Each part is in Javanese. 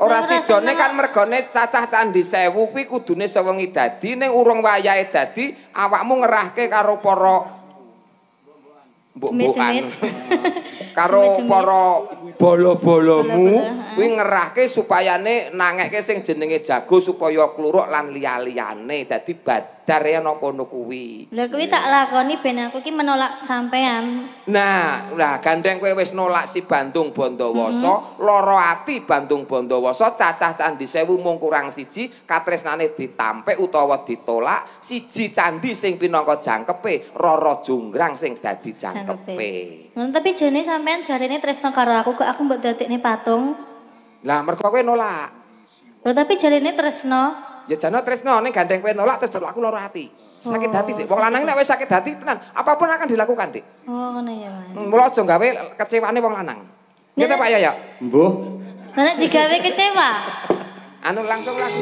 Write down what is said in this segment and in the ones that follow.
Ora sidone kan mergone cacah candhi 1000 kuwi kudune sewengi dadi ning urung wayahe dadi awakmu ngerahke karo para mbok-mbokan. Karo para bolo-bolomu kuwi ngerahke supayane nangekke sing jenenge jago supaya kluruk lan liya-liyane. Dadi badar ya ana kono kuwi. Lha kuwi tak lakoni ben aku ki menolak sampean. Nah, gandeng kowe wis nolak si Bandung Bandawasa, lara ati Bandung Bandawasa, cacah candhi 1000 mung kurang siji, katresnane ditampik utawa ditolak, siji candhi sing pinangka jangkepe, Rara Jonggrang sing dadi jangkepe. Ngono tapi jane sampean jarene tresno karo aku kok aku mbok dadekne patung. Lah mergo kowe nolak. Lho tapi jarene tresno. Ya jane tresno ning gandeng kowe nolak terus aku lara ati. Sakit hati, Dik. Wong lanang nek wis sakit hati tenan, apapun akan dilakukan, Dik. Oh, ngono ya, Mas. Mula aja gawe kecewane wong lanang. Ngene Pak Yaya. Mbuh. Nek digawe kecewa. Anu langsung lagu.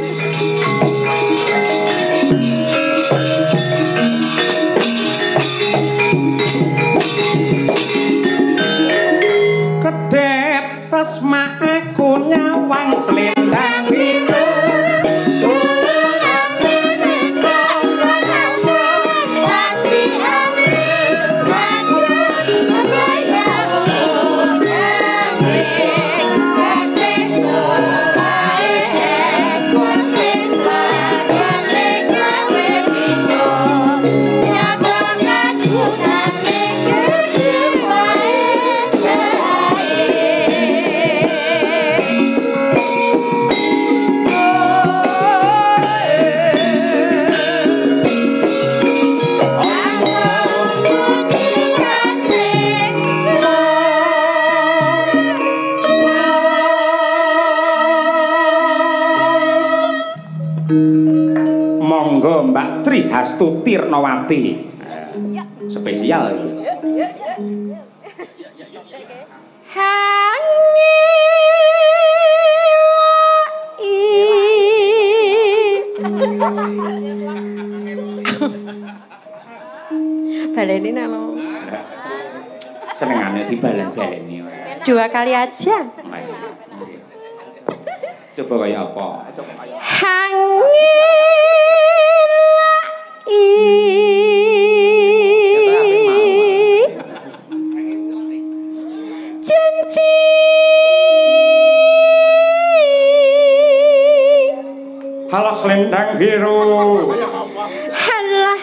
Kedep tasma aku nyawang selendang biru. Monggo Mbak Tri Hastuti Tirnawati. Spesial iki. Baleni nalo. Senengane dibalen-baleni. 2 kali aja. Coba kaya apa? Janji Halah selendang biru. halah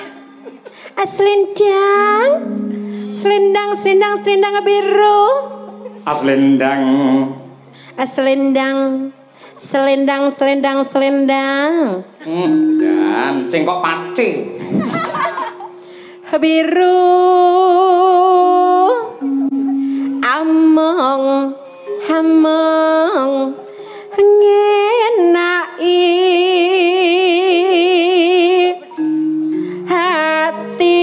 selendang selendang selendang selendang biru Selendang. Selendang selendang selendang selendang Dan sing kok pacing. biru among among ngenai hati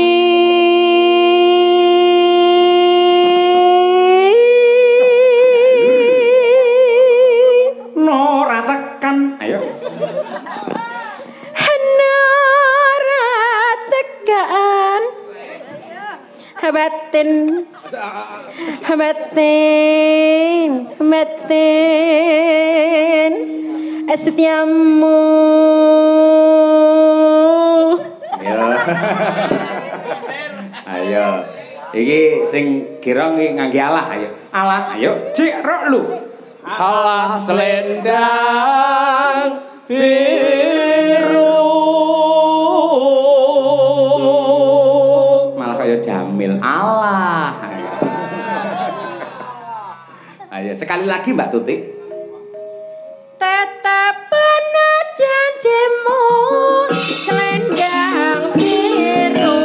Nora tekan. Ayo. Nora tekan batin batin batin setiamu. Ayo. Iki sing girang iki ngangge alah ayo. Alah ayo cik rok lu. Alah selendang biru. Malah kaya Jamil. Alah. Ayo sekali lagi Mbak Tuti. Tetapan janjimu selendang biru.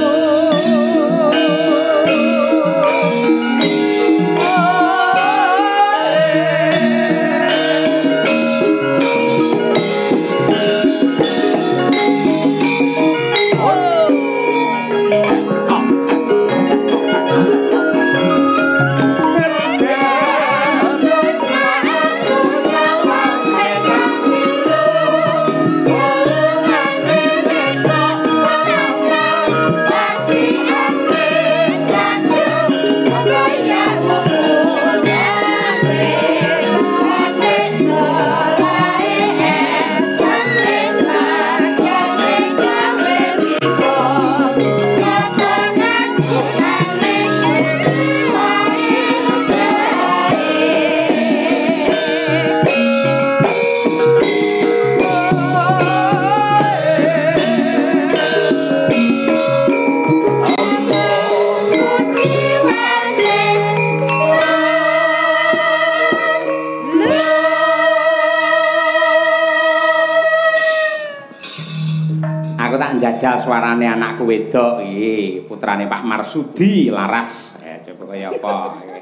tak njajal suarane anakku wedok iki, putrane Pak Marsudi Laras. Coba kaya apa iki.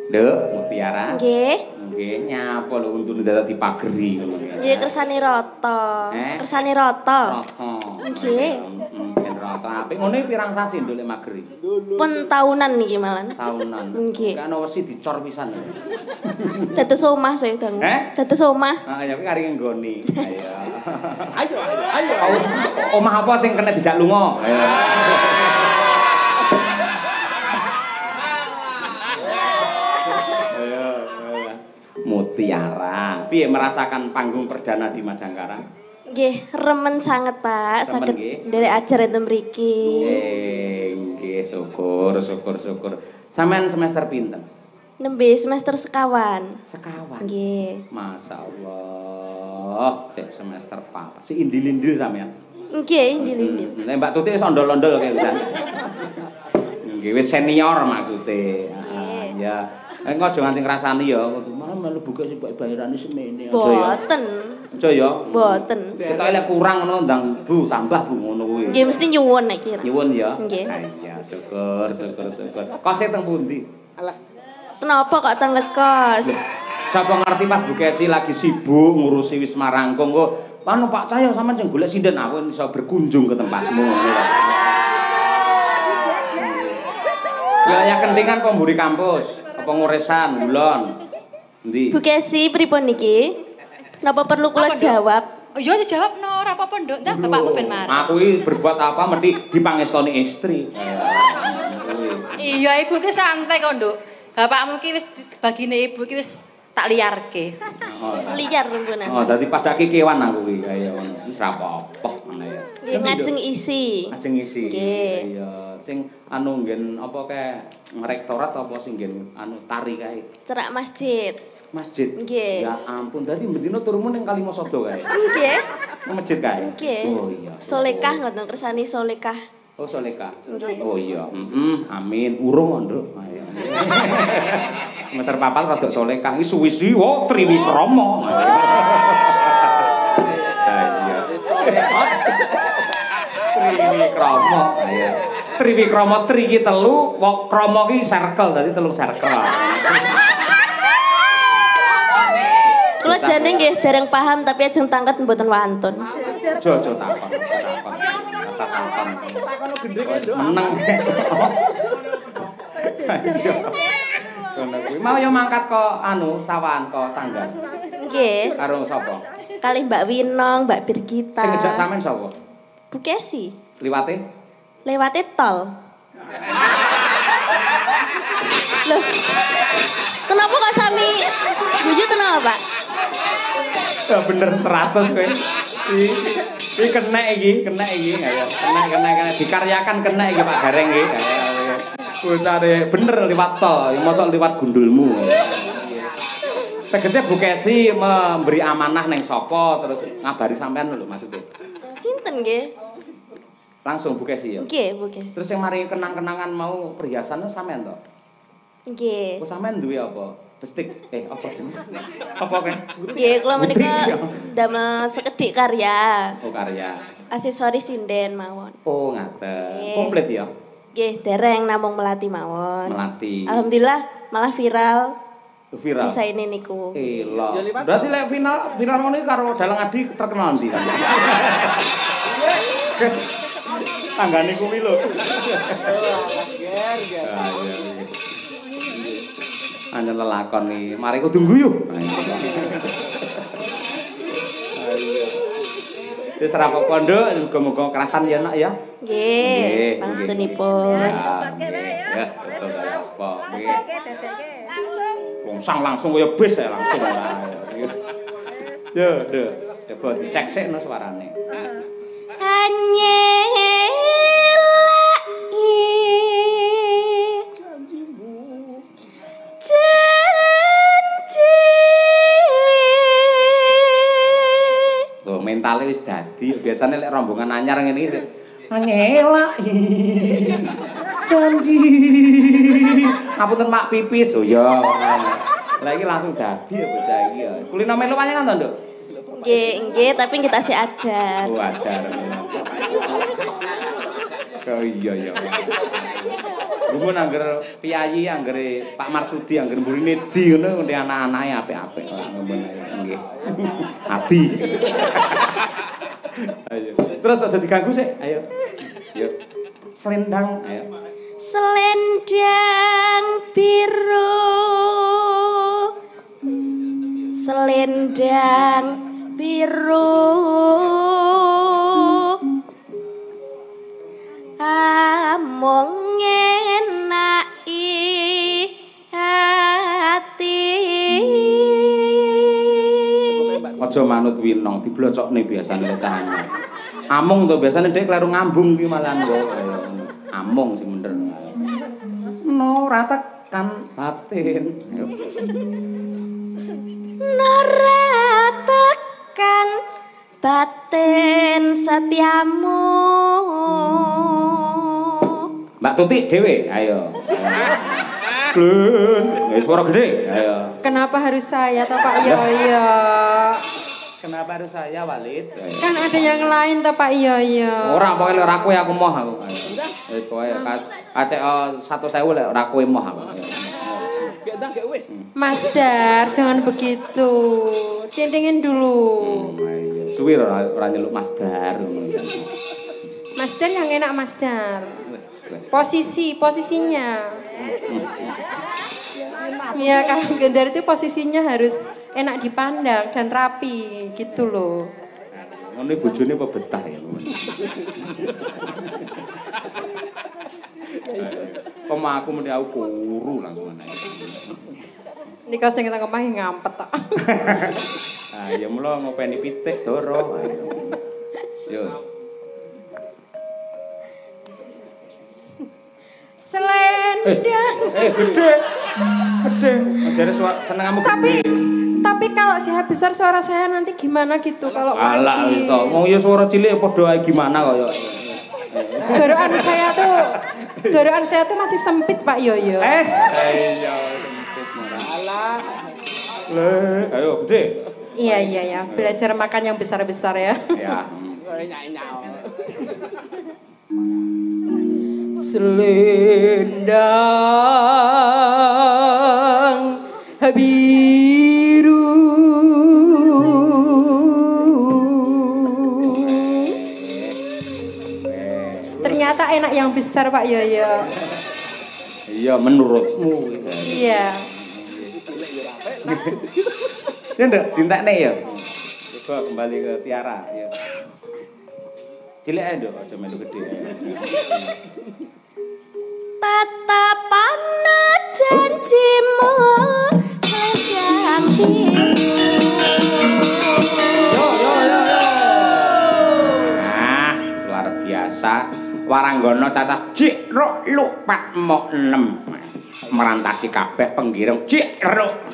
Nduk, Mutiara. Nggih. Nggih, nyapa lho untune dadak dipageri ngono. Nggih kersane rata. Kersane rata. Nggih. Ben rata. Apik ngene pirang sasi nduk lek mageri? Pun tahunan niki malan. Tahunan. Nggih. Kan wesi dicor pisan. Dados omah saya dangu. Dados omah. Heeh, ya kuwi kari nggoni. Ayo. Ayo. Omah apa sing kena dijak lunga? Mutiara. Piye merasakan panggung perdana di Madangkara? Nggih, remen sangat, Pak. Saged nderek ajar enten mriki. Nggih, syukur. Sampeyan semester pinten? Nembe semester sekawan. Sekawan. Nggih. Masyaallah, sik semester 4. Si indil-indil sampeyan. Nggih, indil-indil. Nek Mbak Tuti wis ondol-ondol kaya pisan. Nggih, wis senior maksude. Ya. Engko aja nganti ngrasani ya, malah melu buka sing bayarane semene aja ya. Boten. Aja ya. Boten. Ketoke lek kurang ngono ndang Bu, tambah Bu ngono kuwi. Nggih mesti nyuwun nek kira. Nyuwun ya. Nggih. Ya, syukur. Kose teng pundi? Alah. Kenapa kok teng kos? Sapa ngerti pas Bu Kesi lagi sibuk ngurusi Wisma Rangkung kok anu Pak Cahyo sampean sing golek sinden aku iso berkunjung ke tempatmu. Ya kentingan pemburi kampus. Apa nguresan ngulon? Endi? Bu Kesi pripun niki? Napa perlu kula jawab? Oh iya dijawab no, ora apa-apa nduk. Ndak bapakmu ben marah. Aku iki berbuat apa mesti dipangestoni istri. Iya ibu ki santai kok nduk. Bapakmu ki wis bagine ibu ki wis tak liarke. Liar rembunan. Oh, dadi padake kewan aku iki kaya ngono. Wis ra apa-apa ngene ya. Nggih ngajeng isi. Ngajeng isi. Nggih. Iya, sing anu nggen apa kae rektorat apa sing nggen anu tari kae. Cerak masjid. Masjid. Nggih. Ya ampun, dadi mendino turunmu ning Kalimasada kae. Nggih. Masjid kae. Nggih. Oh iya. Solekah ngoten kersane solekah. Oh Soleka. Nggih. Oh iya. Amin. Urung Nduk. Ayo. Semester 4 rada Soleka iki suwi-suwi wo Triwikrama. Iya. Triwikrama. Ayo. Triwikrama tri iki telu, krama iki circle, dadi telung circle. Kula jane nggih dereng paham tapi ajeng tangket mboten wantun. Jojo takon. Rasa takon. Meneng. Ngono kuwi. Mau yo mangkat ke anu sawan ke sanggan. Nggih. Karo sapa? Kalih Mbak Winong, Mbak Birgita. Sing ngejak sampean sapa? Bu Kesi. Liwate? Lewate tol. Loh. Kenapa kok sami guyu kenapa, Pak? Ya bener 100 kowe. Iki kena iki. Ayo. Kena dikaryakan kena iki Pak Gareng iki. Bocare bener liwat tol, mosok liwat gundulmu. Tegese Bu Kesi memberi amanah ning sapa terus ngabari sampean lho maksudnya. Sinten nggih? Langsung Bu Kesi ya. Nggih, Bu Kesi. Terus yang mari kenang-kenangan mau perhiasan sampean to? Nggih. Kok sampean duwe apa? Bestik apa jenenge? Apa kan? Nggih, kula menika damel sekedhik karya. Oh karya. Aksesoris sinden mawon. Oh ngaten. Komplit ya? Nggih, dereng namung melati mawon. Melati. Alhamdulillah malah viral. Viral. Desaine niku. Lah. Berarti lek viral ngono iki karo Dalang Adi terkenal ndi kan? Tanggane kuwi lho. Anjen lelakon iki, mari kudu guyu. Wis ora apa-apa nduk, muga-muga kerasan ya nak ya. Nggih, pangestunipun. Ya, betul kaya apa kuwi. Langsung kaya bis ya langsung. Yo, nduk. Coba dicek sik no suarane. Loh, mentale wis dadi. Biasane lek rombongan anyar ngene iki ngelaki. Janji. Ngapunten Mak Pipis. Oh ya. Lah iki langsung dadi ya bocah iki ya. Kulino melu panjenengan to, Nduk? Nggih, tapi kita sih ajar. Oh, ajar. Oh iya. Dulu angger piyayi, angger Pak Marsudi, angger mburine di ngono ngendi anak-anake apik-apik ngono nggih. Abi. Ayo. Terus aja diganggu sih. Ayo. Yuk. Selendang, ayo. Selendang biru. Selendang biru. Among ngenaki ati. Aja manut winong diblocokne biasane cahane. Amung to biasane dhek kleru ngambung ki malah kok. Amung sing bener. No ratakan batin. Naratakan batin setiamu. Mbak Tutik dhewe, ayo. Glun, suara gede, ayo. Kenapa harus saya toh Pak Yoyo? Kenapa harus saya Walid? Kan ada yang lain toh Pak Yoyo. Ora pokoke lek ora kowe aku moh aku. Wis kowe kacek 1.000 lek ora kowe moh aku. Mas Dar, jangan begitu. Centengin dulu. Suwi ora nyeluk Mas Dar. Mas Dar yang enak Mas Dar. Posisinya. Iya, kalau gendar itu posisinya harus enak dipandang dan rapi gitu loh. Ngono bojone apa betah ya. Koma aku meni aku kuru langsung ana. Nika sing kita ngomong ngampet tok. Ah ya mulo ngopeni pitik doro. Yo. Selendang. Gede. Ajare seneng kamu. Tapi kalau saya besar suara saya nanti gimana gitu kalau alah pagi. itu. Wong ya suara cilik padha ae gimana kaya. Gorokan saya tuh masih sempit Pak Yoyo. Iya sempit marah. Alah. Ayo gede. Iya. Belajar makan yang besar-besar ya. Ya. Selendang biru. Ternyata enak yang besar Pak Yoyo. Iya menurutmu. Iya. Ya ndak dintekne ya. Coba kembali ke Tiara ya. Cilik ae nduk aja melu gede. Tatapan janjimu selendang biru. Nah, luar biasa. Waranggono cacah cik rok lupa mok 6. Merantasi kabeh penggireng cik rok.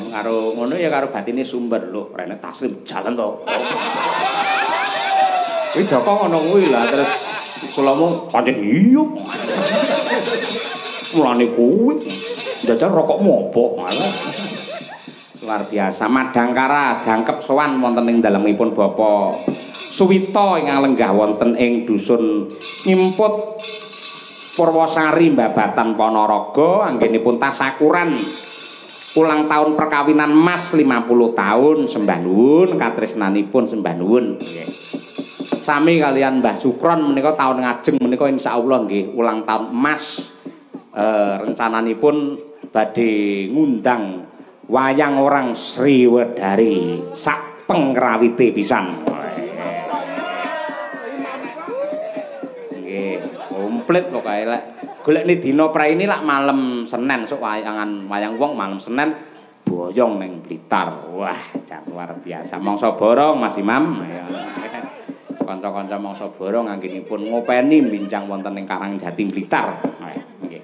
Karo ngono ya karo batine sumber lho, rene taslim jalan to. Kuwi Joko ngono kuwi lah terus kulamu pancen iya. Mulane kuwi jajal rokokmu apa malah. Luar biasa Madangkara jangkep sowan wonten ing dalemipun Bapak Suwita ingkang lenggah wonten ing dusun Nyimput Purwosari Babatan Ponorogo anggenipun tasakuran ulang tahun perkawinan Mas 50 tahun sembah nuwun katresnanipun sembah nuwun nggih. Sami kalian Mbah Sukron menika taun ngajeng menika insyaallah nggih ulang tahun Mas rencananipun badhe ngundang wayang orang Sriwedari sak pengrawite pisan. Nggih, komplit pokoke lek golekne dina praine lak malam Senin sok wayangan wayang wong malam Senin boyong ning Blitar. Wah, jan luar biasa. Mangsa borong Mas Imam. Kanca-kanca mangsa borong anggenipun ngopeni bincang wonten ing Karangjati Blitar. Nggih.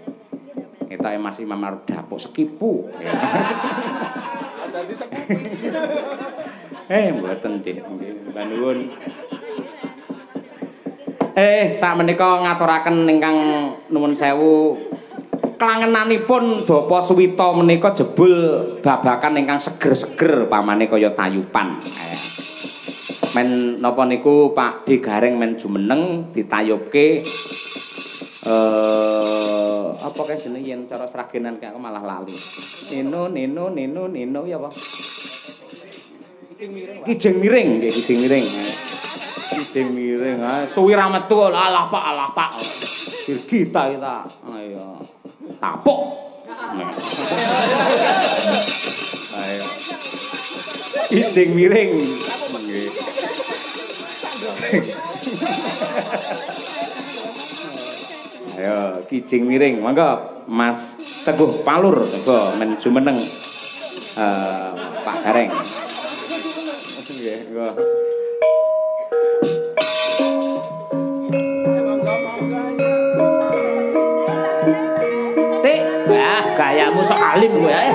Ketoke Mas Imam arep dapuk sekipu. Dadi sekipu. Mboten nggih. Mbah nuwun. Sak menika ngaturaken ingkang nuwun sewu klangenanipun Bapa Suwita menika jebul babakan ingkang seger-seger pamane kaya tayupan. Men napa niku Pak D Gareng men jumeneng ditayubke apa kae jenenge yen cara sragenan kae aku malah lali. Nino ya apa? Kijing miring, nggih kijing miring. Kijing miring. Suwi ra metu alah Pak. Kita. Ayo. Tapuk. Ayo. Kijing miring. Nggih. Ayo, kijing miring. Monggo Mas Teguh Palur, monggo men jumeneng Pak Gareng. Nggih, monggo. Tik, gayamu sok alim kowe ae.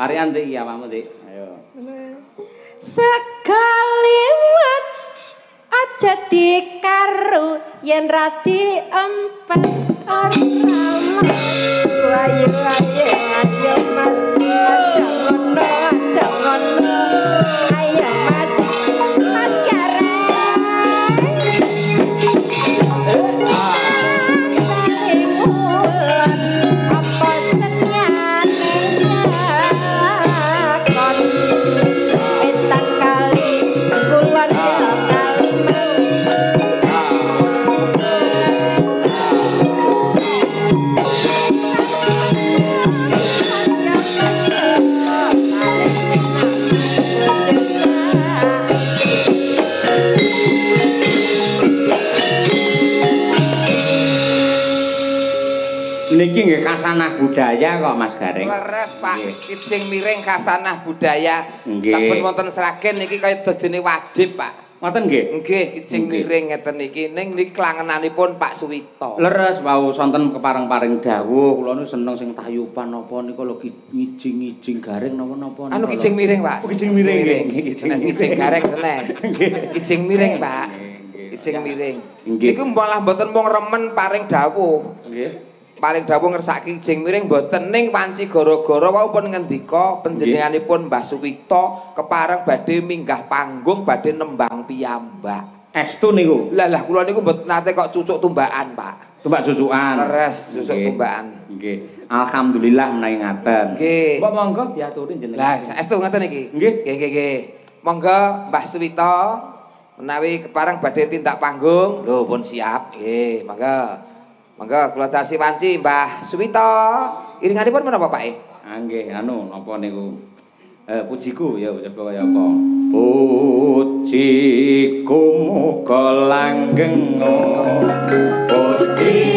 Varian Dik ya Pak Dik. Ayo. Sekaliwat aja dikaru yen rati empat orang. Ayo Mas, aja ngono. Ayo Mas Niki nggih kasanah budaya kok Mas Gareng. Leres Pak, kijing miring kasanah budaya. Nggih. Sampun wonten sragen niki kaya dene wajib Pak. Ngoten nggih? Nggih, kijing miring ngeten niki ning niki klangenanipun Pak Suwita. Leres wau sonten kepareng-paring dawuh, kula nu seneng sing tayupan napa nika lho ngijing-ngijing Gareng napa-napa. Anu kijing miring Pak. Kijing miring. Senes kijing Gareng senes. Kijing miring Pak. Kijing miring. Niku malah mboten mung remen paring dawuh. Nggih. Paling dawuh ngersaki kijing miring mboten ning panci gara-gara wau pun ngendika panjenenganipun Mbah Suwita kepareng badhe minggah panggung badhe nembang piyambak. Estu niku. Lah kula niku mboten nate kok cucuk tumbakan, Pak. Tumbak cucukan. Leres cucuk tumbakan. Nggih. Alhamdulillah menawi ngaten. Nggih. Mbok monggo diaturi jenengan. Lah saestu ngaten iki. Nggih. Nggih. Monggo Mbah Suwita menawi kepareng badhe tindak panggung. Lho pun siap. Nggih, monggo. Monggo kula casi wanci Mbah Suwita. Iringanipun menapa, Pak? Nggih, napa niku? Pujiku ya coba kaya apa? Pujiku muga langgeng. Pujiku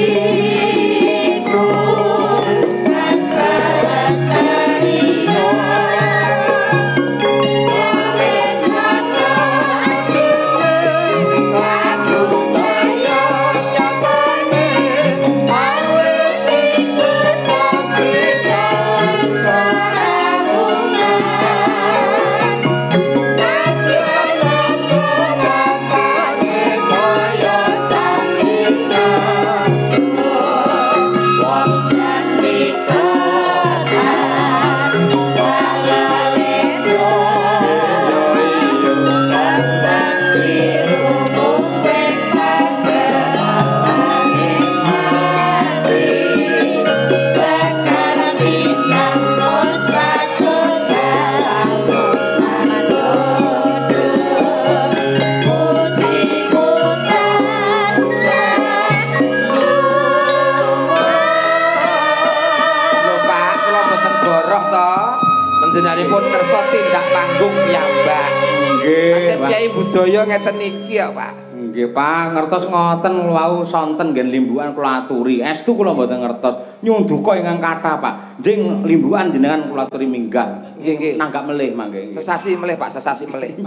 panjenenganipun kersa tindak panggung piyambak. Nggih. Pancen piyai budaya ngeten iki ya, Pak. Nggih, Pak, ngertos ngoten wau sonten ngen limbukan kula aturi. Estu kula mboten ngertos. Nyuwun duka ingkang kathah, Pak. Njing limbukan jenengan kula aturi minggah. Nggih. Nanggap melih mangke. Sesasi melih, Pak, sesasi melih.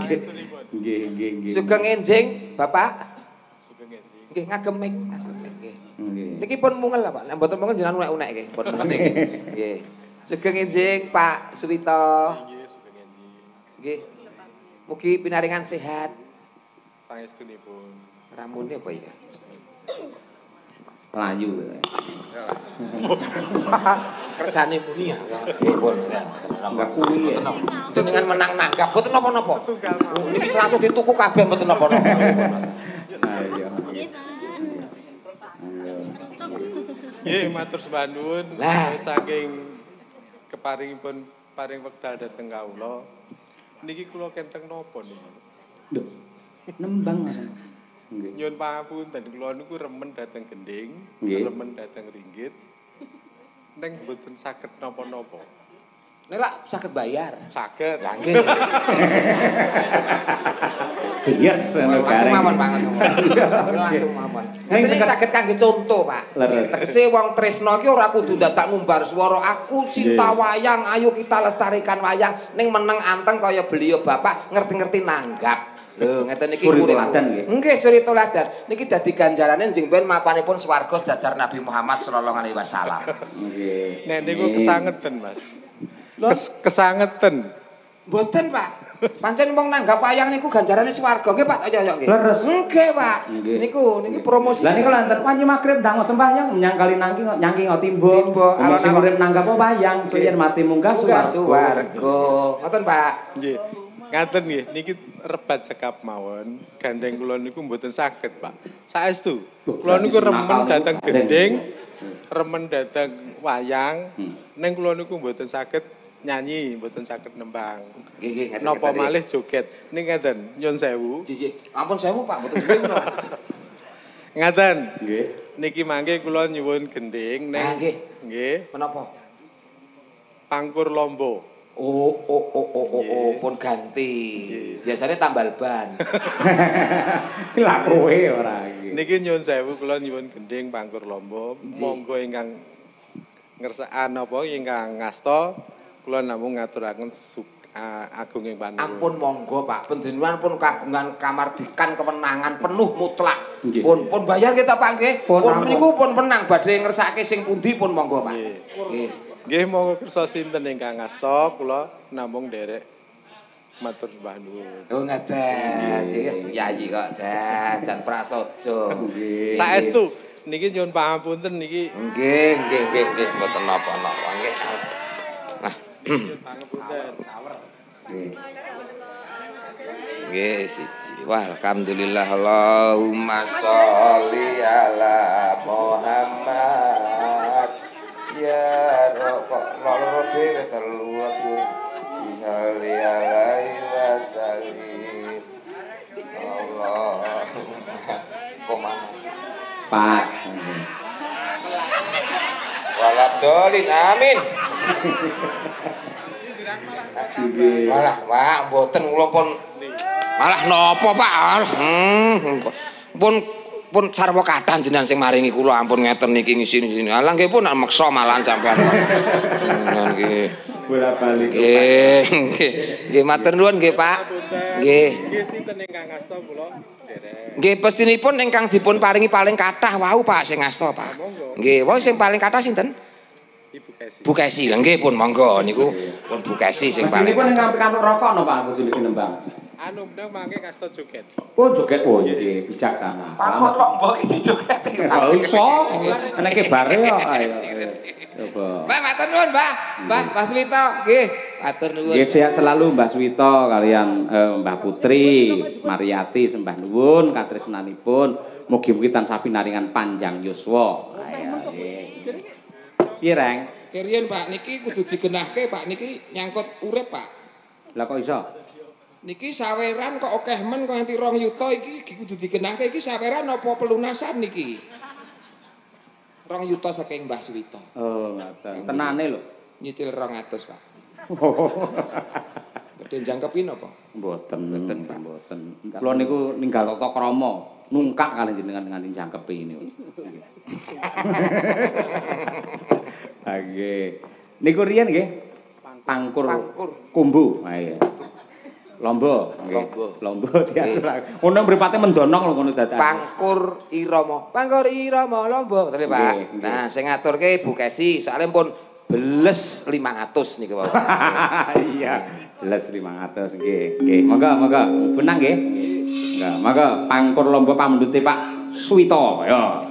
Nggih. Sugeng enjing, Bapak. Sugeng enjing. Nggih, ngagem mik. Nggih. Niki pun mungel, Pak. Nek mboten mungel jenengan unek-unek nggih, pun mungel nggih. Nggih. Sugeng enjing Pak Suwita. Nggih, sugeng enjing. Nggih. Mugi pinaringan sehat. Pangestunipun. Ramune apa ya? Layu. Kersane muni ya. Nggih pun. Enggak kuwi. Jenengan menang nanggap mboten napa-napa. Niki langsung dituku kabeh mboten napa-napa. Ayo. Nggih, matur sembah nuwun. Saking keparingipun paring wekdal dhateng kawula. Niki kula kenteng napa niki? Lho. Nembang. Nggih. Nyuwun pangapunten kula niku remen dhateng gending, remen dhateng ringgit. Ning mboten saged napa-napa. Nek lak saged bayar. Saged. Lah nggih. Yes, langsung mawon, Pak. Langsung mawon. Ngene saged kangge conto, Pak. Tegese wong tresna iki ora kudu dadak ngumbar swara aku cinta wayang, ayo kita lestarikan wayang. Ning meneng anteng kaya beliau Bapak ngerti-ngerti nanggap. Lho, ngeten iki suri teladan nggih. Nggih, suri teladan. Niki dadi ganjarane njing ben mapanipun swarga jajar Nabi Muhammad sallallahu alaihi wasallam. Nggih. Nek niku kesangeten, Mas. Kesangeten. Mboten, Pak. Pancen wong nanggap wayang niku ganjarane swarga nggih, Pak. Ayo nggih. Leres. Nggih, Pak. Niki promosi. Lah niku lantar panji magrib dangu sembahyang menyang kali nangki timbo. Alon sing urip nanggap wayang suyen mati munggah swarga. Ngoten, Pak. Nggih. Ngaten nggih, niki rebat cekap mawon. Gandeng kula niku mboten saged, Pak. Saestu. Kula niku remen dateng gending, remen dateng wayang. Ning kula niku mboten saged nyanyi, mboten saged nembang. Nggih, ngaten. Napa malih joget. Ning ngeten, nyun sewu. Nggih. Ampun sewu, Pak, mboten duwe kula. Ngaten. Nggih. Niki mangke kula nyuwun gending ning nggih. Menapa? Pangkur Lombo. Pun ganti. Biasanya tambal ban. Lah kowe ora iki. Niki nyuwun sewu kula nyuwun gending Pangkur Lombo. Monggo ingkang ngersaan apa ingkang ngasta kula namung ngaturaken agunging panuwun. Ampun monggo, Pak. Panjenengan pun kagungan kamardikan kemenangan penuh mutlak. Nggih. Pun bayar kita, Pak, nggih. Pun niku pun menang badhe ngersake sing pundi pun monggo, Pak. Nggih. Nggih, monggo kersa sinten ingkang ngasta kula namung nderek matur sembah nuwun. Oh, ngaten. Yayi kok, jan prasaja. Saestu niki nyuwun pangapunten niki. Nggih, mboten napa-napa nggih. Nah, Pangapunten. nggih, siji. Alhamdulillah Allahumma sholli ala Muhammad ya rokok loro dhewe telu aja bihali alaihi wasallim Allahumma komana pas walabdolin amin malah Pak mboten kula pun malah napa Pak pun sarwa kathah jenengan sing maringi kula ampun ngeten niki ngisi-ngisi alah nggih pun meksa malahan sampean nggih bola-balik nggih matur nuwun nggih Pak nggih Nggih sinten ingkang ngasta kula derek. nggih pestinipun ingkang dipun paringi paling kathah wau Pak sing ngasta Pak nggih wau sing paling kathah sinten Ibu Kesi. Bu Kesi nggih pun monggo niku pun Bu Kesi sing paling pun ning kantor rokok no Pak bojone Sinembang. Anu meneng mangke ngasta joget. Oh joget oh nggih bijaksana. Pakon kok mbok iki joget. Ora iso. Enake bare kok ayo. Coba. Mbak matur nuwun Mbah. Mbah Mas Wito nggih matur nuwun. Nggih sehat selalu Mbah Suwito kalian Mbah Putri, Mariati sembah nuwun katresnanipun. Mugi-mugi tansah pinaringan panjang yuswa. Ayo nggih. Piye Reng? Keriyen Pak niki kudu digenahke Pak niki nyangkut urip Pak. Lah kok iso? Niki saweran kok akeh men kok nganti 2 yuta iki kudu digenahke iki saweran apa pelunasan niki? 2 yuta saking Mbah Suwito. Oh, ngoten. Tenane lho. Nyicil 200 Pak. Badhe jangkepi napa? Mboten, Mboten, Pak. mboten. Kula niku ninggal tata krama, nungkak kali jenengan nganti jangkepi niku. Nggih. Niku riyen nggih. Pangkur. Kumbu. Ha iya. Lomba, nggih. Lomba diatur. Ngono mripate mendonong lho ngono dadak. Pangkur Irama. Pangkur Irama lomba betul Pak. Nggih, nggih. Nah, sing ngaturke Bu Kesi, soalnya pun beles 500 niku Pak. Iya, belas 500 nggih. Nggih, monggo benang nggih. Enggak, monggo pangkur lomba pamundhute Pak Suwito ya.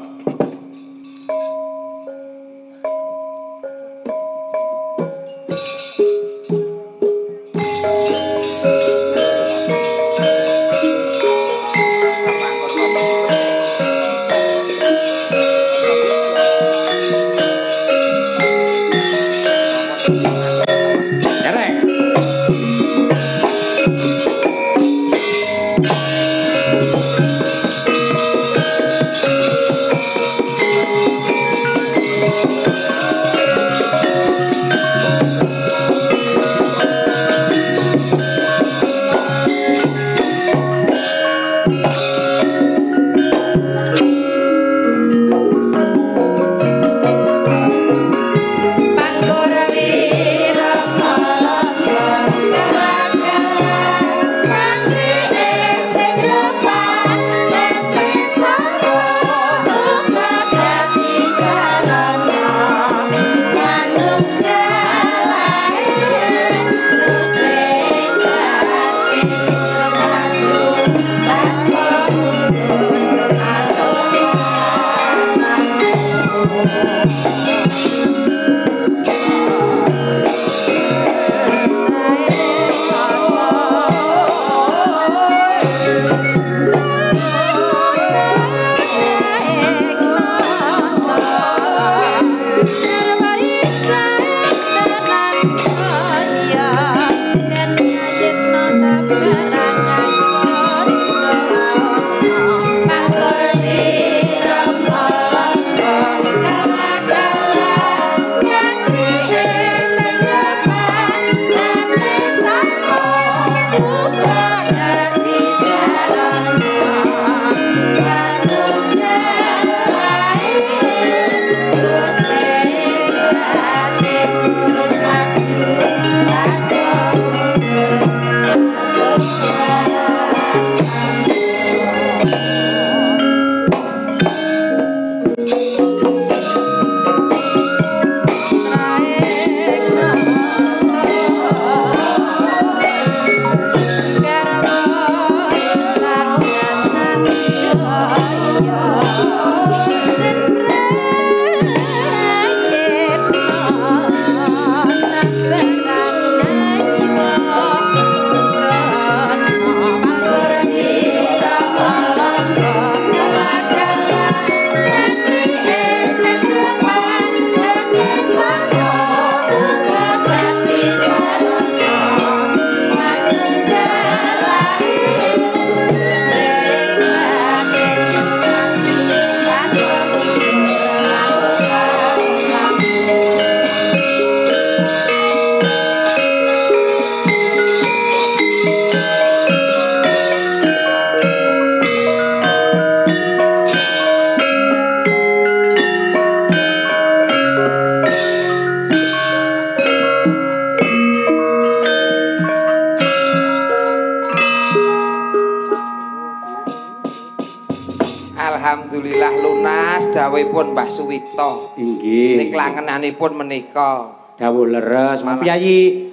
dawuhipun Mbah Suwito. Inggih. Nek langenanipun menika. Dawuh leres, Mas Piyayi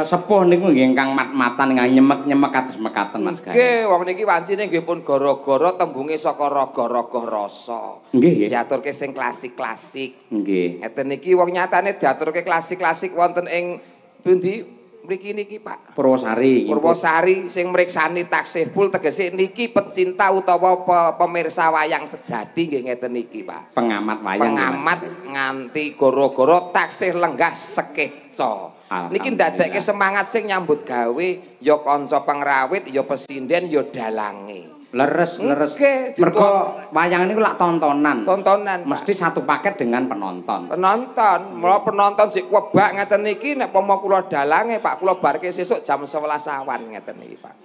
sepuh niku nggih ingkang mat-matan ingkang nyemek-nyemek kados mekaten Mas Garing. Nggih, wong niki wancine nggih pun gara-gara tembunge saka raga-raga rasa. Nggih, nggih. Diaturke sing klasik-klasik. Nggih. Ngeten niki wong nyatane diaturke klasik-klasik wonten ing pundi? Mriki niki Pak. Purwosari. Purwosari sing mriksani taksih full tegese niki pecinta utawa pemirsa wayang sejati nggih ngeten niki Pak. Pengamat wayang. Pengamat nganti gara-gara taksih lenggah sekeca. Niki ndadekke semangat sing nyambut gawe ya kanca pengrawit ya pesinden ya dalange. Leres. Nggih, Mergo wayang niku lak tontonan. Tontonan. Mesti satu paket dengan penonton. Penonton, mula penonton sik webak ngeten niki nek pomo kula dalange Pak kula barke sesuk jam 11 awan ngeten niki Pak.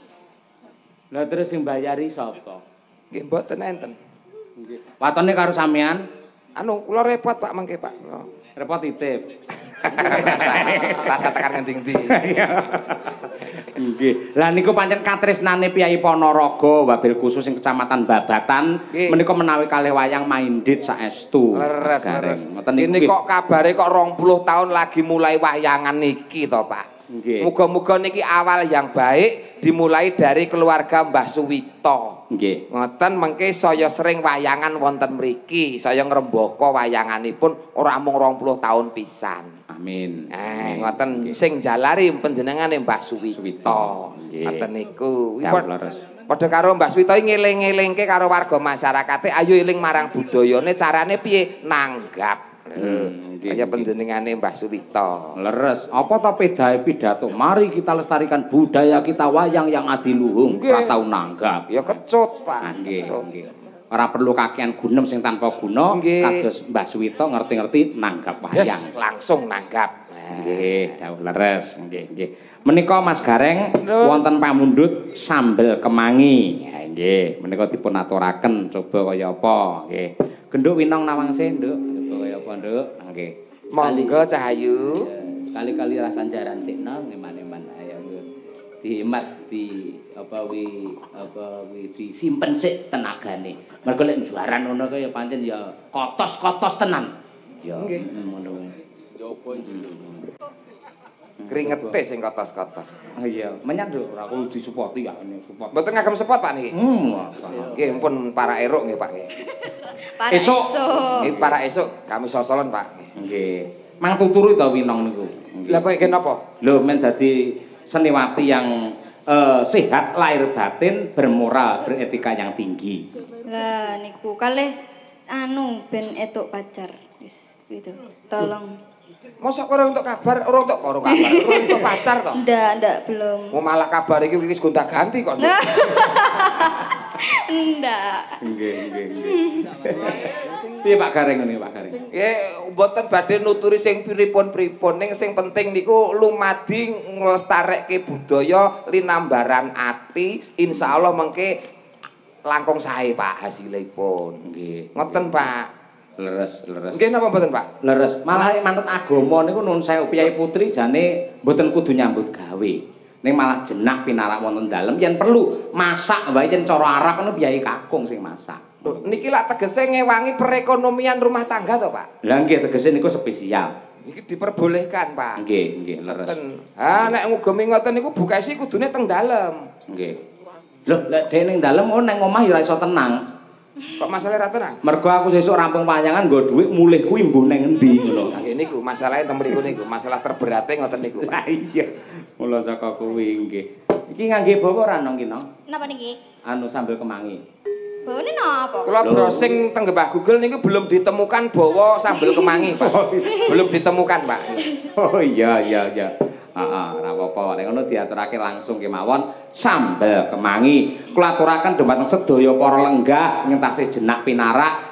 Lah terus sing mbayari sapa? Nggih mboten enten. Nggih. Watone karo sampean? Anu kula repot Pak mengke Pak. Repot titip. Rasa tekan ngendi-endi. Nggih. Lah niku pancen katresnane Piyai Ponorogo wabil khusus ing Kecamatan Babatan menika menawi kalih wayang minded saestu. Leres. Ngoten Ini kok kabare kok 20 tahun lagi mulai wayangan niki to Pak. Nggih. Muga-muga niki awal yang baik dimulai dari keluarga Mbah Suwito. Nggih. Ngoten mengke saya sering wayangan wonten mriki. Saya ngrembaka wayanganipun ora mung 20 tahun pisan. Amin. Ngoten sing jalari panjenengane Mbah Suwito. Ngoten niku. Padha karo Mbah Suwito ngeling-elingke karo warga masyarakate ayo eling marang budayane carane piye nanggap. Kaya panjenengane Mbah Suwito. Leres. Apa to pedahe pidato? Mari kita lestarikan budaya kita wayang yang adiluhung, ora tau nanggap. Ya kecut, Pak. Nggih. Ora perlu kakean gunem sing tanpa guna, kados Mbah Suwito ngerti-ngerti nanggap wayang. Yes, langsung nanggap. Nggih, dawuh leres. Nggih. Menika Mas Gareng wonten pamundhut sambel kemangi. Ya nggih, menika dipun aturaken coba kaya apa. Nggih. Genduk winong nawangse, Nduk. Coba kaya apa, Nduk? Nggih. Monggo Cahayu. Kali-kali rasan jaran sikna ngeman-eman ayo dihemat di apa wi disimpen sik tenagane. Mergo lek juaran ngono kaya pancen ya kotos-kotos tenan. Ya ngono kuwi. Coba Kringete sing kotos-kotos. Iya, menyang Nduk, ora kudu disupoti ya ini support. Mboten ngagem spot Pak niki. Nggih, pun para eruk nggih Pak nggih. Esuk. Nggih para esuk kami sosolen Pak. Nggih. Mang tuturi ta winong niku. Lah kok napa? Lho men dadi seniwati yang sehat lahir batin, bermoral, beretika yang tinggi. Lah niku kalih anu ben etuk pacar. Wis gitu. Tolong. Mosok ora untuk kabar, ora untuk pacar to? Ndak belum. Mau malah kabar iki wis gonta-ganti kok. Ndak. Nggih. Piye Pak Gareng ngene Pak Gareng? Nggih, mboten badhe nuturi sing pripun-pripun ning sing penting niku lumadi nglestarekke budaya linambaran ati, insyaallah mengke langkung sae Pak hasilipun. Nggih. Ngoten Pak. Leres. Nggih napa mboten Pak? Leres. Malah manut agama niku nun sewu Piyai Putri jane mboten kudu nyambut gawe. Ning malah jenak pinarak wonten dalem yen perlu masak wae yen cara Arab ngono Piyai kakung sing masak. Niki lak tegese ngewangi perekonomian rumah tangga to Pak? Lah nggih tegese niku spesial. Iki diperbolehkan Pak. Nggih, leres. Nek ngugemi ngoten niku bukesi kudune teng dalem. Nggih. Loh, lek dhewe ning dalem nang omah ya ora iso tenang. Kok masalah ra tenang? Mergo aku sesuk rampung wayangan nggo dhuwit mulih kuwi mbuh nang endi ngono. Nggih niku masalahe teng mriku niku, masalah terberate ngoten niku. Lah iya. Mula saka kuwi nggih. Iki ngangge bawa ora nang kino? Napa niki? Anu sambel kemangi. Bawane napa? Kula browsing teng Gembah Google niku belum ditemukan bawa sambel kemangi, Pak. Belum ditemukan, Pak. Oh iya. Ora apa-apa, nek ngono diaturake langsung kemawon sambel kemangi. Kula aturaken dumateng sedaya para lenggah ngentasih jenak pinarak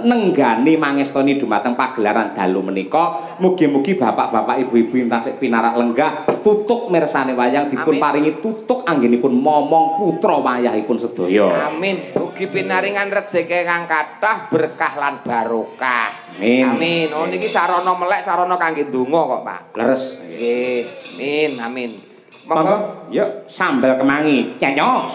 nenggani mangestoni dumateng pagelaran dalu menika. Mugi-mugi bapak-bapak ibu-ibu entasih pinarak lenggah tutuk mirsani wayang dipun paringi tutuk anggenipun momong putra wayahipun sedaya. Amin. Mugi pinaringan rezeki kang kathah berkah lan barokah. Amin. Oh niki sarana melek sarana kangge ndonga kok, Pak. Leres. Nggih. Amin. Monggo, yuk sambel kemangi. Nyanyos.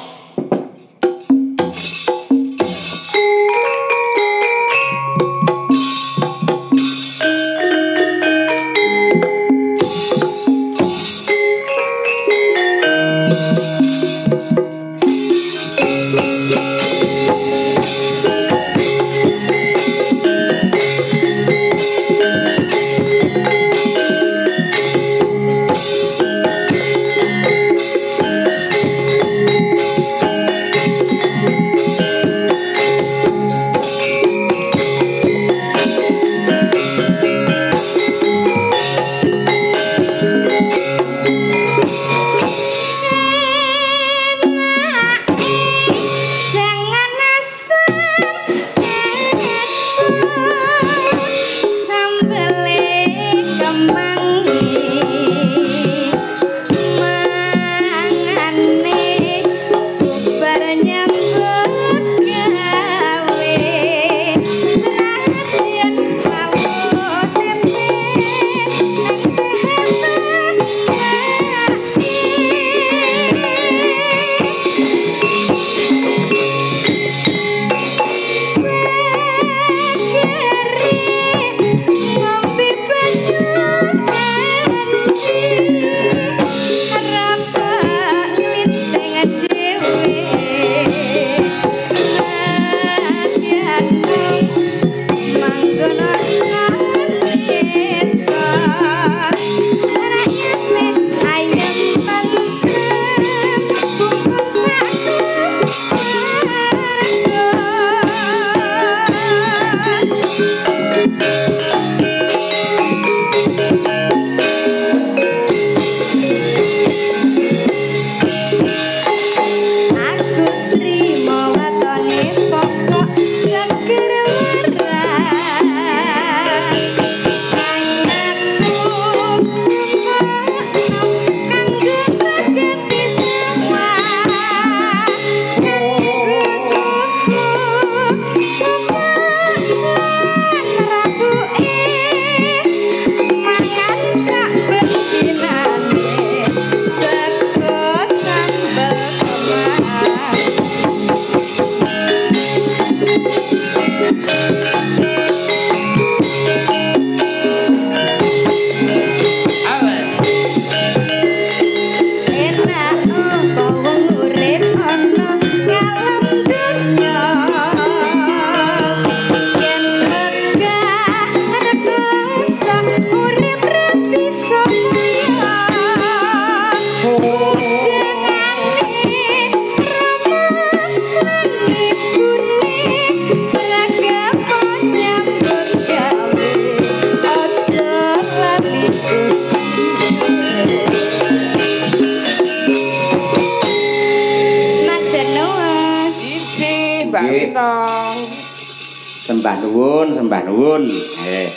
sembah nuwun. Nggih.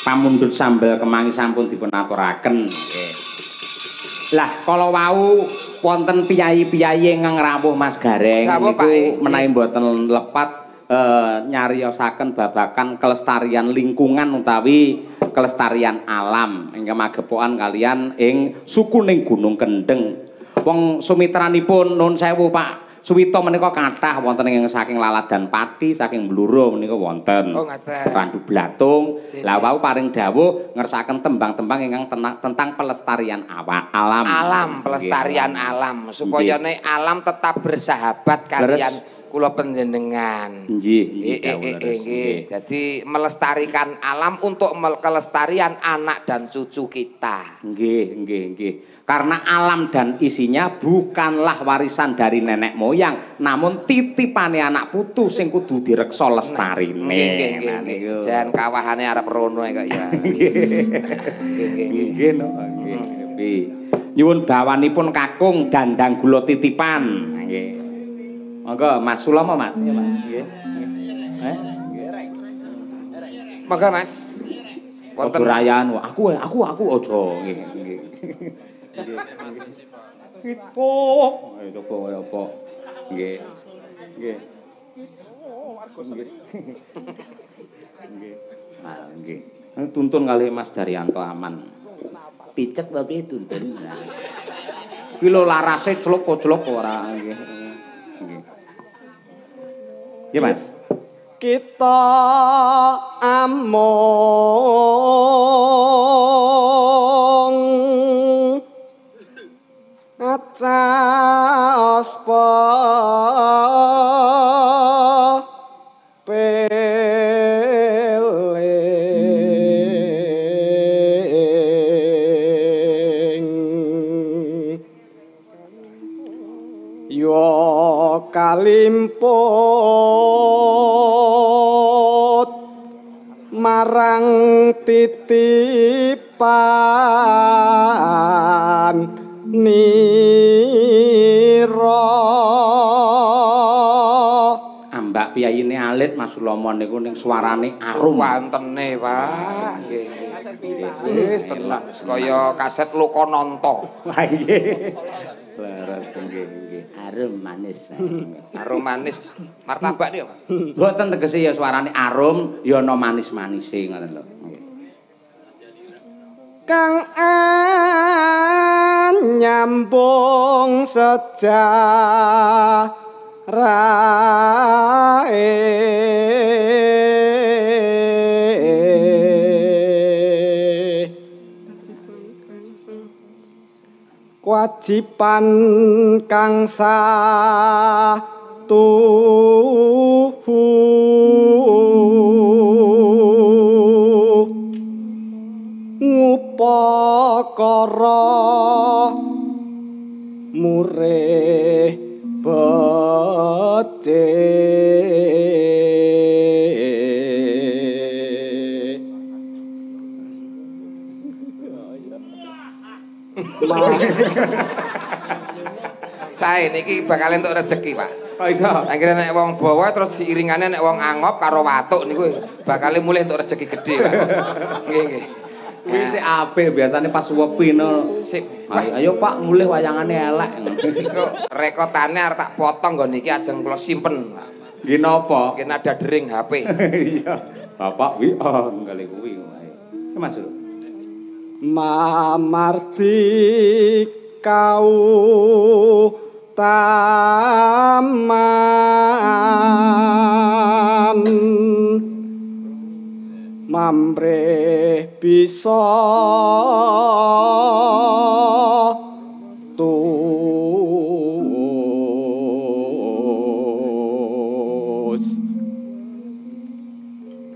Pamundhut sambel kemangi sampun dipun aturaken. Nggih. Lah kala wau wonten piyayi-piyayi ingkang rawuh Mas Gareng niku menawi mboten lepat nyariosaken babakan kelestarian lingkungan utawi kelestarian alam ingkang magepokan kalian ing sukuning Gunung Kendeng. Wong sumitranipun nuwun sewu Pak Suwito menika kathah wonten ing saking Laladan Pati, saking Bluro menika wonten. Oh, ngaten. Randu Blatung. Lah wau paring dawuh ngersakaken tembang-tembang ingkang tentang pelestarian alam. Alam, pelestarian alam supaya nek alam tetap bersahabat kalian kula panjenengan. Nggih. Jadi melestarikan alam untuk kelestarian anak dan cucu kita. Nggih. Karena alam dan isinya bukanlah warisan dari nenek moyang, namun titipane anak putu sing kudu direksa lestarine. Nggih. Jan kawahane arep rono kok ya. Nggih. Nyuwun bawanipun kakung dandang gula titipan. Nggih. Monggo Mas Sulomo Mas. Nggih. Monggo Mas. Wonten rayaan aku aja nggih. Itu kaya apa? Nggih. Nggih. Tuntun kali Mas Daryanto aman. Picek tapi tuntun. Kuwi lho larase clok-clok ora nggih. Nggih Mas. Kita among acaspa peling yo kalimput marang titipan nira ambak piyayine alit Mas Sulomo niku ning swarane arum wantene Pak nggih wis tenan kaya kaset Lokonanta ha nggih laras nggih arum manis martabak niku Pak mboten tegese ya swarane arum ya ana manis-manise ngoten lho nggih kang nyambung sejarahe kewajiban kang ngupakara murih becik Sae niki bakal entuk rezeki, Pak. kok iso Anggere nek wong bawa terus diiringane nek wong angop karo watuk niku bakal mulih entuk rezeki gedhe, Pak. Nggih. kuwi sik apik biasane pas suwepi no Sip. ayo Pak mulih wayangane elek Iku rekotane arep tak potong nggon iki ajeng kula simpen. nggih napa Nggih nada dering HP. iya bapak wi kali kuwi Mas mamarti kau taman mamreh bisa tus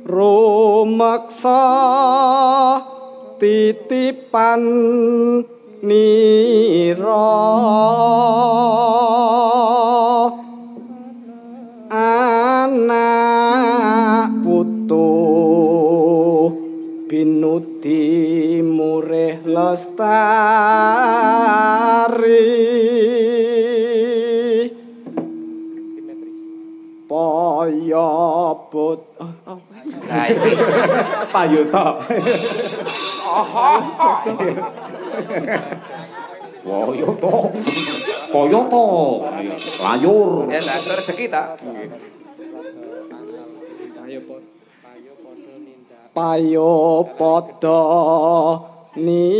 rumeksa titipan nira anak putu binuti murih lestari poyo put Lah iki Payuta. Payuta. Payuta. Layur. Ya tak rezeki ta. Payo padha nindakno.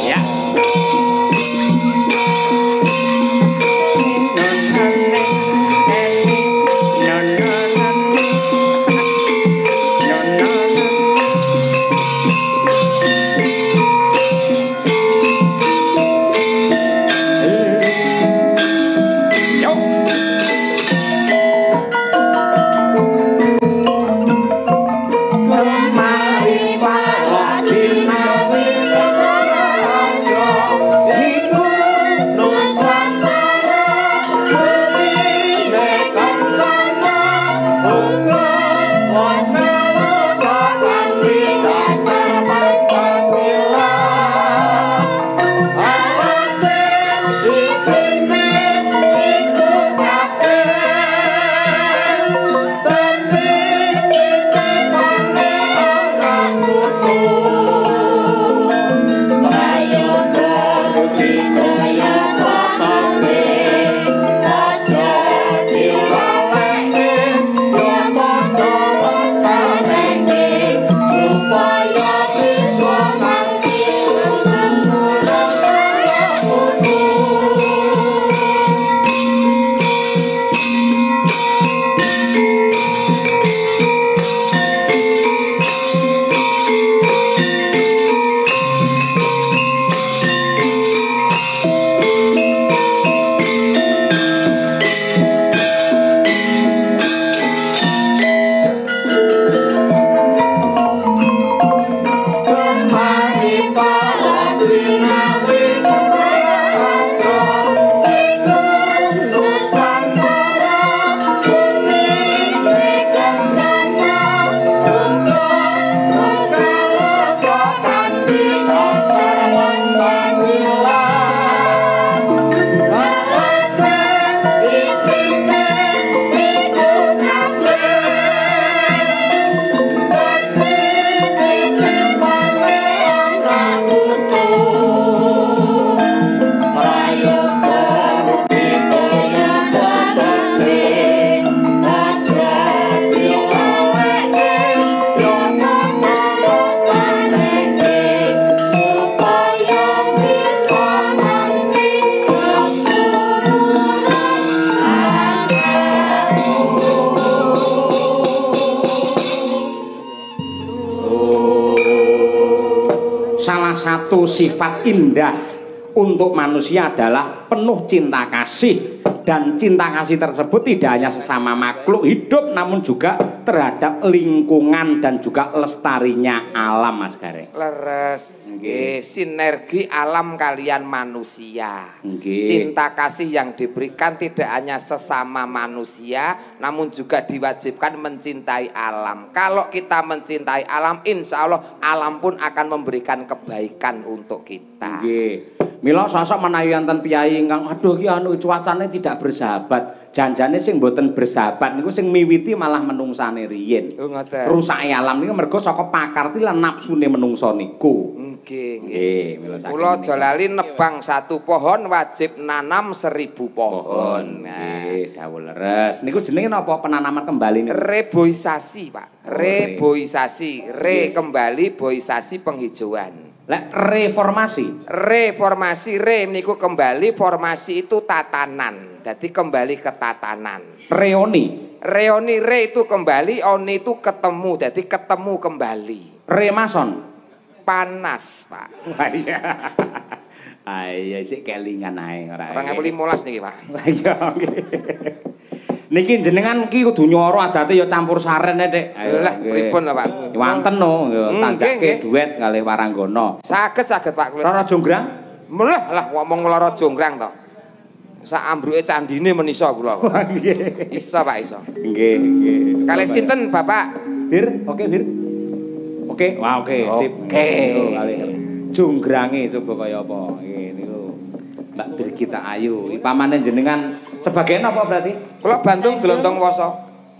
Ya. Satu sifat indah untuk manusia adalah penuh cinta kasih, dan cinta kasih tersebut tidak hanya sesama makhluk hidup namun juga terhadap lingkungan dan juga lestarinya alam, Mas Gareng. Leres, nggih, sinergi alam kalian manusia. Nggih. Cinta kasih yang diberikan tidak hanya sesama manusia namun juga diwajibkan mencintai alam. Kalau kita mencintai alam, insya Allah alam pun akan memberikan kebaikan untuk kita. Nggih. Mila sosok menawi wonten piyai ingkang aduh ki anu cuacane tidak bersahabat. Janjane sing mboten bersahabat niku sing miwiti malah menungsane riyin. Oh ngoten. Rusake alam niku mergo saka pakarti lan napsune menungsa niku. Nggih, Nggih, mila saking. Kula aja lali nebang satu pohon wajib nanam 1000 pohon. Nggih, dawuh leres. Niku jenenge napa penanaman kembali niku? Reboisasi, Pak. Reboisasi, kembali boisasi penghijauan. Lek reformasi. Reformasi, niku kembali, formasi itu tatanan. Jadi kembali ke tatanan. Reoni. Reoni, itu kembali, oni itu ketemu. Jadi ketemu kembali. Remason. Panas, Pak. Wah iya. Ayo sik kelingan ae ora. 2015 niki, Pak. Iya nggih. Niki jenengan ki kudu nyoro adate ya campur saren Dik. Ayo. Lah pripun lah, Pak? Wanten no, tanjake duet kalih Waranggana. Saged Pak kula. Rara Jonggrang? Mulah lah ngomong lara jonggrang to. Sak ambruke candine menisa kula. Nggih. Iso Pak, iso. Nggih, nggih. Kalih sinten, Bapak? Bir, oke Bir. Oke, wah oke, sip. Oke. Kalih Jonggrange coba kaya apa. Nggih niku. Mbak Birgita Ayu. Pamane jenengan sebagai apa berarti? Kula Bandung Delontong Woso.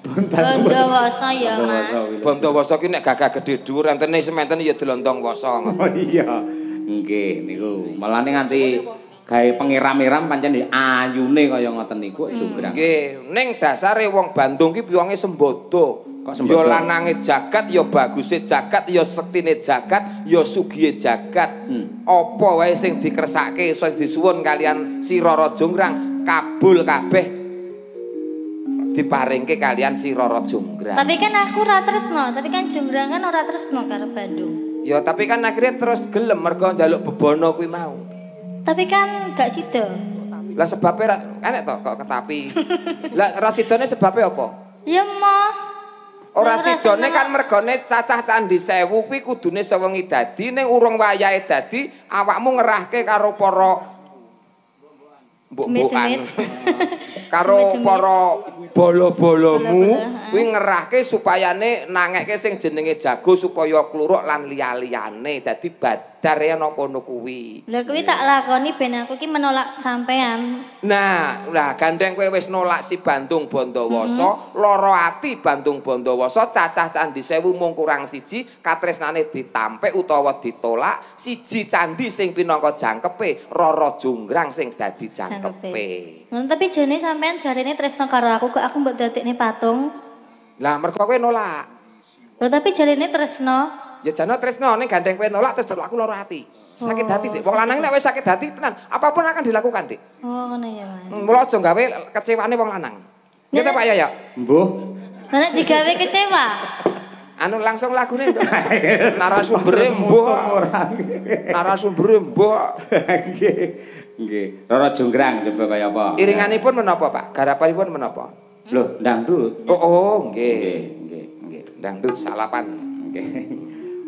Bondowoso ya, Mas. Bondowoso ki nek gagah gedhe dhuwur entene sementen ya Delontong Woso. Oh iya. Nggih niku. Malane nganti gawe pengiram-iram pancen ayune kaya ngoten niku Jonggrang. Nggih, ning dasare wong Bandung ki wonge sembodo. Ya lanange jagat, ya baguse jagat, ya sektine jagat, ya sugihe jagat. Apa wae sing dikersake sing disuwun kalian si Rara Jonggrang kabul kabeh diparingke kalian si Rara Jonggrang. Tapi kan aku ora tresno, tapi kan Jonggrang kan ora tresno karo Bandung. Ya tapi kan akhirnya terus gelem mergo njaluk bebono kuwi mau. Tapi kan gak sida. Lah sebabnya enek to kok ketapi. Lah rasidone sebabnya apa? Ya mah. Ora sidone kan mergone cacah candi 1000 kuwi kudune sewengi dadi ning urung wayahe dadi awakmu ngerahke karo para mbok-mbokan. Karo para bolo-bolomu kuwi ngerahke supayane nangeke sing jenenge jago supaya kluruk lan liya-liyane dadi badar ya ana kono kuwi. Lah kuwi tak lakoni ben aku ki menolak sampean. Nah, gandeng kowe wis nolak si Bandung Bondowoso, lara ati Bandung Bondowoso, cacah candi 1000 mung kurang siji, katresnane ditampek utawa ditolak, siji candi sing pinangka jangkepe, Rara Jonggrang sing dadi jangkepe. Tapi jane sampean jarene tresno karo aku, kok aku mbok dadekne patung. Lah mergo kowe nolak. Lho tapi jarene tresno. Ya jane tresno ning gandeng kowe nolak terus aku lara ati. Sakit hati, Dik. Wong lanang nek wis sakit hati tenan, apapun akan dilakukan, Dik. Oh, ngono ya, Mas. Mula aja gawe kecewane wong lanang. Nggih Pak Yoyo? Mbuh. Nek digawe kecewa. Anu langsung lagune narasumbere mbuh. Narasumbere mbuh. Nggih. Nggih. Rara Jonggrang coba kaya apa? Iringanipun menapa, Pak? Garapanipun menapa? Loh, dangdut. Oh, nggih. Nggih. Dangdut salapan. Nggih.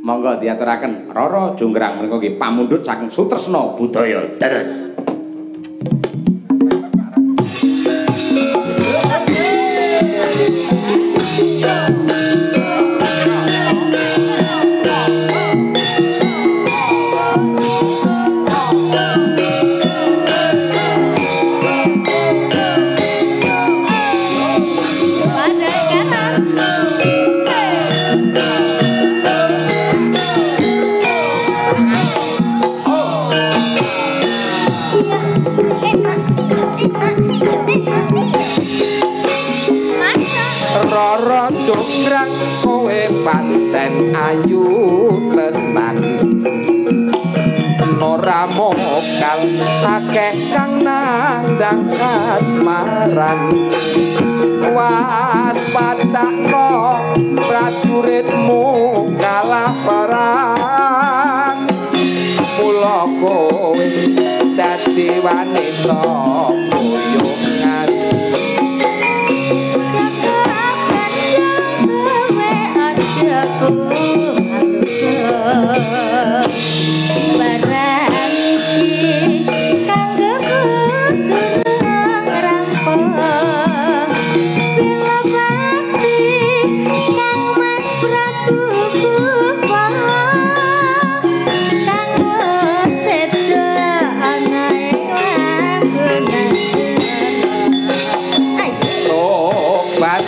Monggo diaturaken Rara Jonggrang menika nggih pamundhut saking Sutresna Budaya Dados. Rara Jonggrang kowe pancen ayu tenan ora mokal akeh kang nandang kasmaran waspadakno prajuritmu kalah perang mula kowe dadi wanita boyongan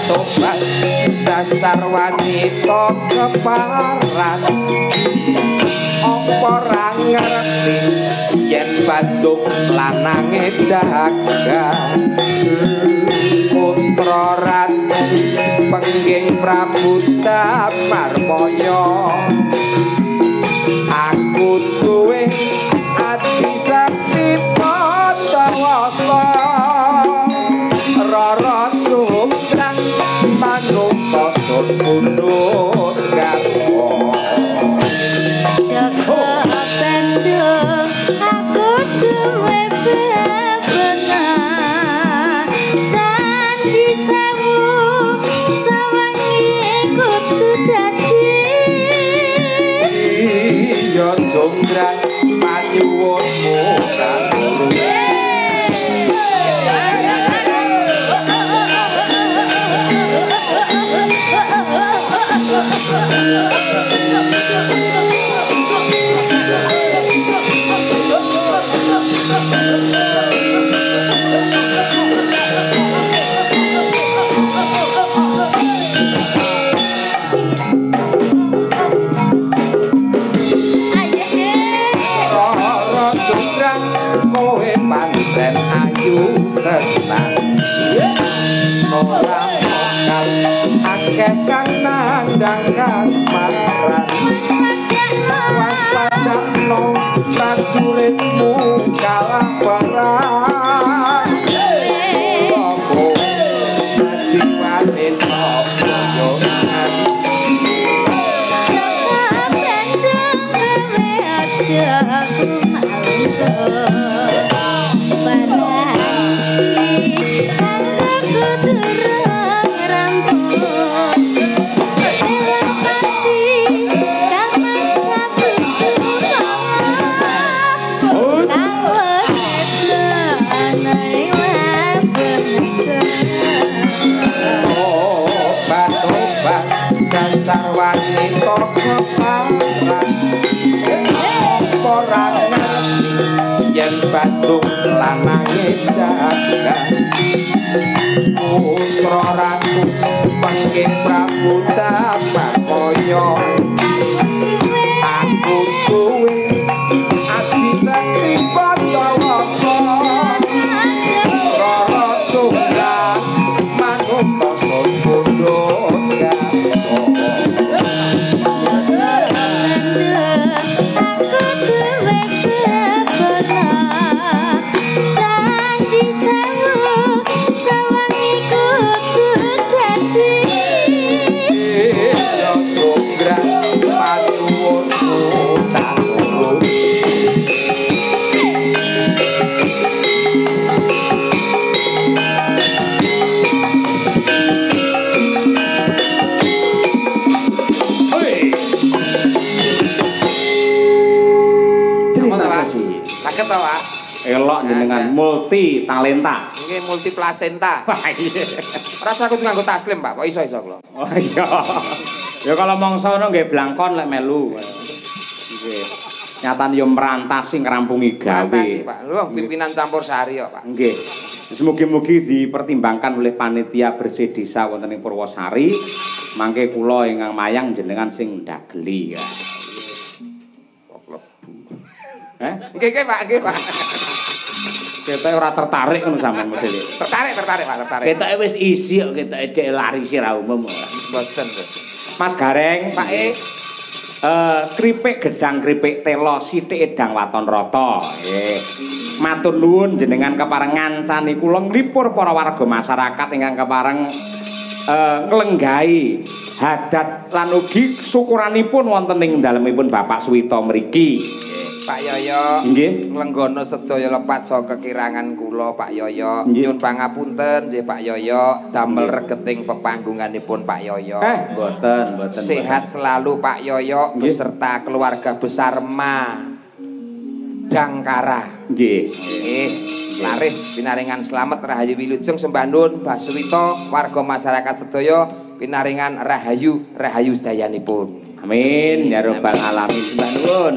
tobat dasar wanita keparat apa ra ngerti yen Bandung lanange jagat putra ratu pengging Prabu Damarmaya aku duwe ati sakti Bondowoso Rara Jonggrang manungsa sur pundhut garwa Jaga Bandung aku duwe bebenan Candi 1000 sawengi kudu dadi iya Jonggrang panyuwunmu kanggo pancen ayu tresnan ora mokal akeh kang nandang kasmaran wasadakno prajuritmu kalah perang kowe dadi wanita boyongan dasar wanita keparan ora ngerti yen Bandung lanange jagat putra ratu pengke Prabu Dapakaya aku duwe aji sakti Pandawasa Rara Coklat manungsa bondo elok jenengan multi talenta. Nggih multi plasenta. Wah iya. Rasa aku nganggo taslim, Pak. Kok iso-iso kula. Oh iya. Ya kalau mongso ngono nggih blangkon lek melu. Nggih. Nyatan yo merantasi ngrampungi gawe. Merantasi, Pak. Lho pimpinan campur sari kok, Pak. Nggih. Mugi-mugi dipertimbangkan oleh panitia bersih desa wonten ing Purwosari. Mangke kula ingkang mayang jenengan sing ndageli ya. Nggih, Pak, nggih, Pak. Ketoke ora tertarik ngono sampean modele. Tertarik, Pak, tertarik. Ketoke wis isi kok ketoke dhek lari sira umum. Mboten, Mas Gareng, Pak kripik gedang kripik telo sithik edang waton rata. Nggih. Matur nuwun jenengan kepareng ngancani kula nglipur para warga masyarakat ingkang kepareng nglenggahi hadat lan ugi syukuranipun wonten ing dalemipun Bapak Suwito mriki. Pak Yoyo, nggih, nglenggono sedaya lepat saka kekirangan kula Pak Yoyo. Nyuwun pangapunten nggih Pak Yoyo, damel regeting pepanggunganipun Pak Yoyo. Mboten. Sehat selalu Pak Yoyo beserta keluarga besar Ma Dangkara. Nggih. Nggih, laris pinaringan slamet rahayu wilujeng sembah nuwun Mbah Suwito, warga masyarakat sedaya pinaringan rahayu sedayanipun. Amin ya rabbal alamin. Sembah nuwun.